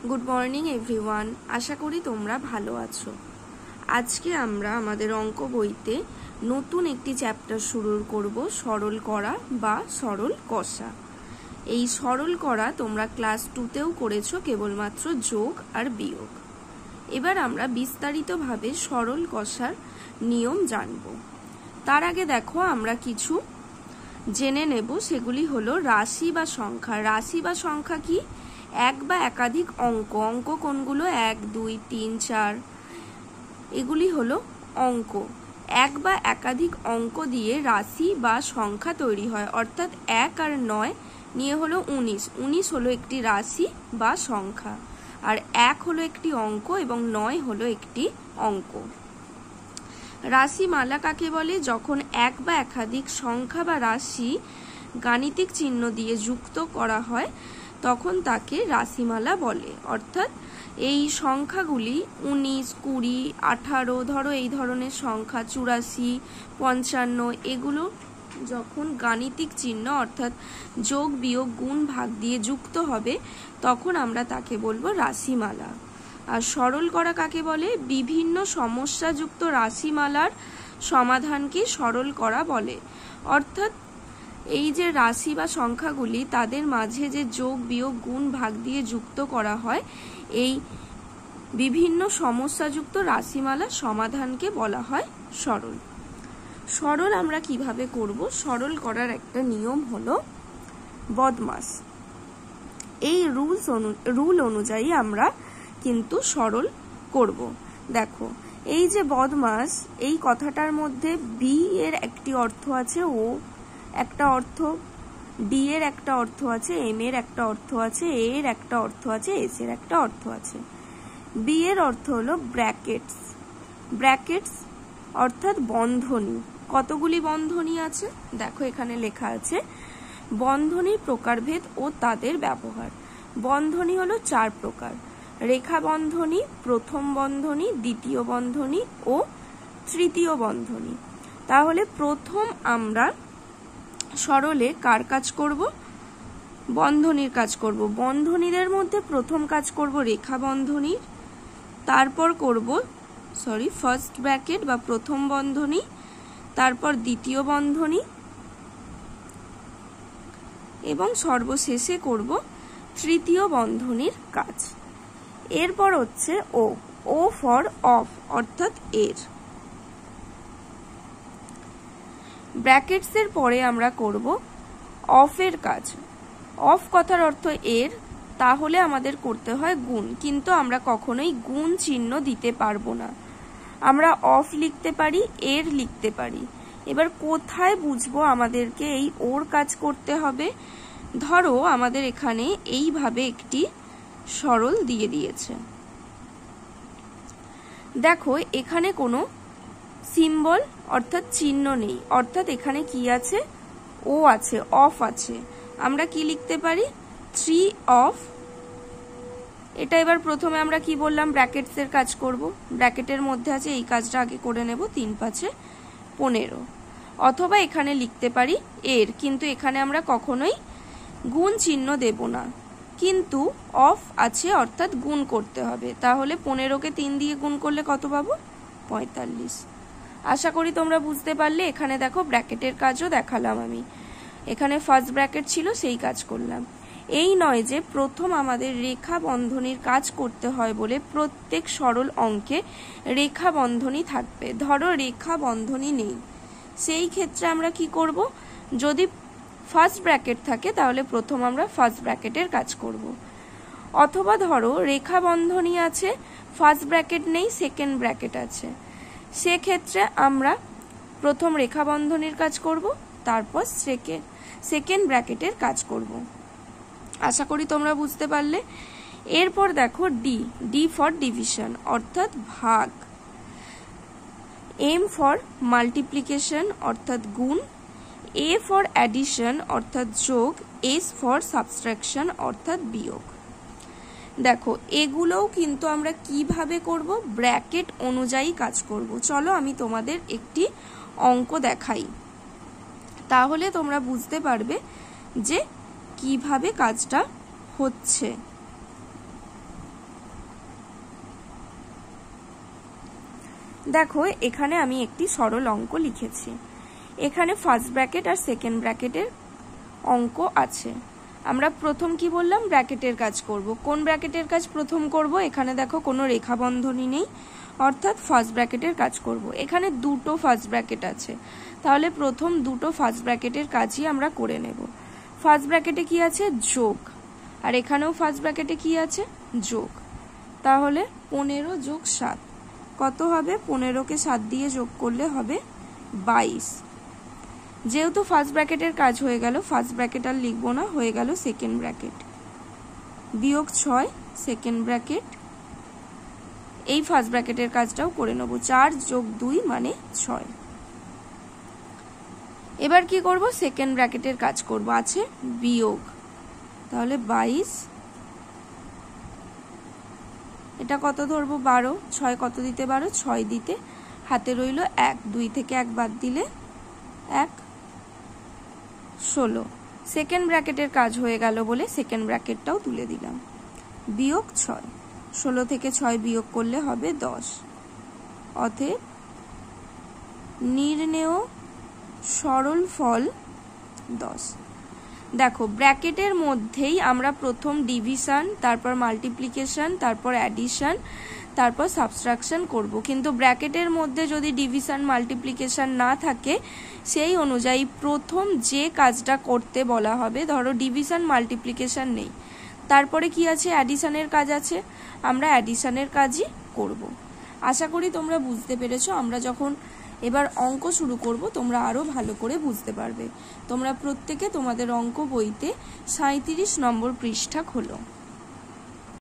Good morning everyone. আশা করি তোমরা ভালো আছো। আজকে আমরা আমাদের অঙ্ক বইতে নতুন একটি চ্যাপ্টার শুরু করব, সরল করা বা সরল কষা। এই সরল করা তোমরা ক্লাস 2তেও করেছো, কেবলমাত্র যোগ আর বিয়োগ। এবার আমরা বিস্তারিতভাবে সরল কষার নিয়ম জানব। তার আগে দেখো আমরা কিছু জেনে নেব, সেগুলি হলো রাশি বা সংখ্যা। রাশি বা সংখ্যা কি? এক বা একাধিক অঙ্ক। অঙ্ক কোনগুলো? 1, 2, 3, 4 এগুলি হলো অঙ্ক। এক বা একাধিক অঙ্ক দিয়ে রাশি বা সংখ্যা তৈরি হয়, অর্থাৎ 1 আর 9 নিয়ে হলো 19। 19 হলো একটি রাশি বা সংখ্যা, আর 1 হলো একটি অঙ্ক এবং 9 হলো একটি অঙ্ক। রাশিমালা কাকে বলে? যখন এক বা একাধিক সংখ্যা বা রাশি গাণিতিক চিহ্ন দিয়ে যুক্ত করা হয় তখন তাকে রাশিমালা বলে। অর্থাৎ এই সংখ্যাগুলি 19, 20, 18, ধরো এই ধরনের সংখ্যা 84, 55 এগুলো যখন গাণিতিক চিহ্ন অর্থাৎ যোগ বিয়োগ গুণ ভাগ দিয়ে যুক্ত হবে তখন আমরা তাকে বলবো রাশিমালা। আর সরল করা কাকে বলে? বিভিন্ন সমস্যাযুক্ত রাশিমালার সমাধানকে সরল করা বলে। অর্থাৎ এই যে রাশি বা সংখ্যাগুলি তাদের মাঝে যে যোগ বিয়োগ গুণ ভাগ দিয়ে যুক্ত করা হয়, এই বিভিন্ন সমস্যাযুক্ত রাশিমালার সমাধানকে বলা হয় সরল। সরল আমরা কিভাবে করব? সরল করার একটা নিয়ম হলো বদমাস। এই রুল অনুযায়ী আমরা কিন্তু সরল করব। দেখো এই যে বদমাস, এই কথাটার মধ্যে বি এর একটি অর্থ আছে, ও একটা অর্থ, ডি এর একটা অর্থ আছে, এম এর একটা অর্থ আছে, এ এর একটা অর্থ আছে, এস এর একটা অর্থ আছে। বি এর অর্থ হলো ব্র্যাকেটস। ব্র্যাকেটস অর্থাৎ বন্ধনী। কতগুলি বন্ধনী আছে? দেখো এখানে লেখা আছে বন্ধনীর প্রকারভেদ ও তাদের ব্যবহার। বন্ধনী হলো 4 প্রকার: রেখা বন্ধনী, প্রথম বন্ধনী, দ্বিতীয় বন্ধনী ও তৃতীয় বন্ধনী। তাহলে প্রথম আমরা সরলে কার কাজ করব? বন্ধনীর কাজ করব। বন্ধনীদের মধ্যে প্রথম কাজ করব রেখা বন্ধনীর, তারপর করব ফার্স্ট ব্র্যাকেট বা প্রথম বন্ধনী, তারপর দ্বিতীয় বন্ধনী এবং সর্বশেষে করব তৃতীয় বন্ধনীর কাজ। এরপর হচ্ছে ও ফর অফ অর্থাৎ এর। ব্র্যাকেটসের পরে আমরা করব অফের কাজ। অফ কথার অর্থ এর, তাহলে আমাদের করতে হয় গুণ, কিন্তু আমরা কখনোই গুণ চিহ্ন দিতে পারবো না। আমরা অফ লিখতে পারি, এর লিখতে পারি। এবার কোথায় বুঝবো আমাদেরকে এই ওর কাজ করতে হবে? ধরো আমাদের এখানে এইভাবে একটি সরল দিয়ে দিয়েছে। দেখো এখানে কোনো সিম্বল অর্থাৎ চিহ্ন নেই, অর্থাৎ এখানে কি আছে? ও আছে, অফ আছে। আমরা কি লিখতে পারি? 3 অফ। এটা এবার প্রথমে আমরা কি বললাম? ব্র্যাকেটসের কাজ করব। ব্র্যাকেটের মধ্যে আছে, এই কাজটা আগে করে নেব, 3 5 15। অথবা এখানে লিখতে পারি এর, কিন্তু এখানে আমরা কখনোই গুণ চিহ্ন দেব না, কিন্তু অফ আছে অর্থাৎ গুণ করতে হবে। তাহলে 15কে 3 দিয়ে গুণ করলে কত পাবো? 45। আশা করি তোমরা বুঝতে পারলে। এখানে দেখো ব্র্যাকেটের কাজও দেখালাম আমি। এখানে ফার্স্ট ব্র্যাকেট ছিল, সেই কাজ করলাম। এই নয় যে প্রথম আমাদের রেখা বন্ধনীর কাজ করতে হয় বলে প্রত্যেক সরল অঙ্কে রেখা বন্ধনী থাকবে। ধরো রেখা বন্ধনী নেই, সেই ক্ষেত্রে আমরা কি করব? যদি ফার্স্ট ব্র্যাকেট থাকে তাহলে প্রথম আমরা ফার্স্ট ব্র্যাকেটের কাজ করব। অথবা ধরো রেখা বন্ধনী আছে, ফার্স্ট ব্র্যাকেট নেই, সেকেন্ড ব্র্যাকেট আছে, সেক্ষেত্রে আমরা প্রথম রেখা বন্ধনীর কাজ করব, তারপর সেকেন্ড ব্র্যাকেটের কাজ করব। আশা করি তোমরা বুঝতে পারলে। এরপর দেখো ডি ফর ডিভিশন অর্থাৎ ভাগ, এম ফর মাল্টিপ্লিকেশন অর্থাৎ গুণ, এ ফর অ্যাডিশন অর্থাৎ যোগ, এস ফর সাবট্রাকশন অর্থাৎ বিয়োগ। দেখো এগুলোও কিন্তু আমরা কিভাবে করব? ব্র্যাকেট অনুযায়ী কাজ করব। চলো আমি তোমাদের একটি অঙ্ক দেখাই, তাহলে তোমরা বুঝতে পারবে যে কিভাবে কাজটা হচ্ছে। দেখো এখানে আমি একটি সরল অঙ্ক লিখেছি। এখানে ফার্স্ট ব্র্যাকেট আর সেকেন্ড ব্র্যাকেটের অঙ্ক আছে। আমরা প্রথম কি বললাম, ব্র্যাকেটের কাজ করব। কোন ব্র্যাকেটের কাজ প্রথম করব? এখানে দেখো কোনো রেখা বন্ধনী নেই, অর্থাৎ ফার্স্ট ব্র্যাকেটের কাজ করব। এখানে দুটো ফার্স্ট ব্র্যাকেট আছে, তাহলে প্রথম দুটো ফার্স্ট ব্র্যাকেটের কাজই আমরা করে নেব। ফার্স্ট ব্র্যাকেটে কি আছে? যোগ। আর এখানেও ফার্স্ট ব্র্যাকেটে কি আছে? যোগ। তাহলে 15 যোগ 7 কত হবে? 15কে 7 দিয়ে যোগ করলে হবে 22। যেহেতু ফার্স্ট ব্র্যাকেটের কাজ হয়ে গেল, ফার্স্ট ব্র্যাকেট আর লিখবো না, হয়ে গেল সেকেন্ড ব্র্যাকেট। বিয়োগ 6 সেকেন্ড ব্র্যাকেট। এই ফার্স্ট ব্র্যাকেটের কাজটাও করে নেব। 4 যোগ 2 মানে 6। এবার কি করব? সেকেন্ড ব্র্যাকেটের কাজ করব, আছে বিয়োগ। তাহলে 22, এটা কত ধরবো? 12। 6 কত দিতে? 12। 6 দিতে হাতে রইল 1, 2 থেকে 1 বাদ দিলে 1, 16। সেকেন্ড ব্র্যাকেটের কাজ হয়ে গেল বলে সেকেন্ড ব্র্যাকেটটাও তুলে দিলাম। বিয়োগ 6, 16 থেকে 6 বিয়োগ করলে হবে 10। অতএব নির্ণেয় সরল ফল 10। দেখো ব্র্যাকেটের মধ্যেই আমরা প্রথম ডিভিশন, তারপর মাল্টিপ্লিকেশন, তারপর অ্যাডিশন, তারপর সাবট্রাকশন করব। কিন্তু ব্র্যাকেটের মধ্যে যদি ডিভিশন মাল্টিপ্লিকেশন না থাকে, সেই অনুযায়ী প্রথম যে কাজটা করতে বলা হবে, ধরো ডিভিশন মাল্টিপ্লিকেশন নেই, তারপরে কি আছে? অ্যাডিশনের কাজ আছে, আমরা অ্যাডিশনের কাজই করব। আশা করি তোমরা বুঝতে পেরেছো। আমরা যখন এবার অঙ্ক শুরু করব তোমরা আরো ভালো করে বুঝতে পারবে। তোমরা প্রত্যেকে তোমাদের অঙ্ক বইতে 37 নম্বর পৃষ্ঠা খোলো।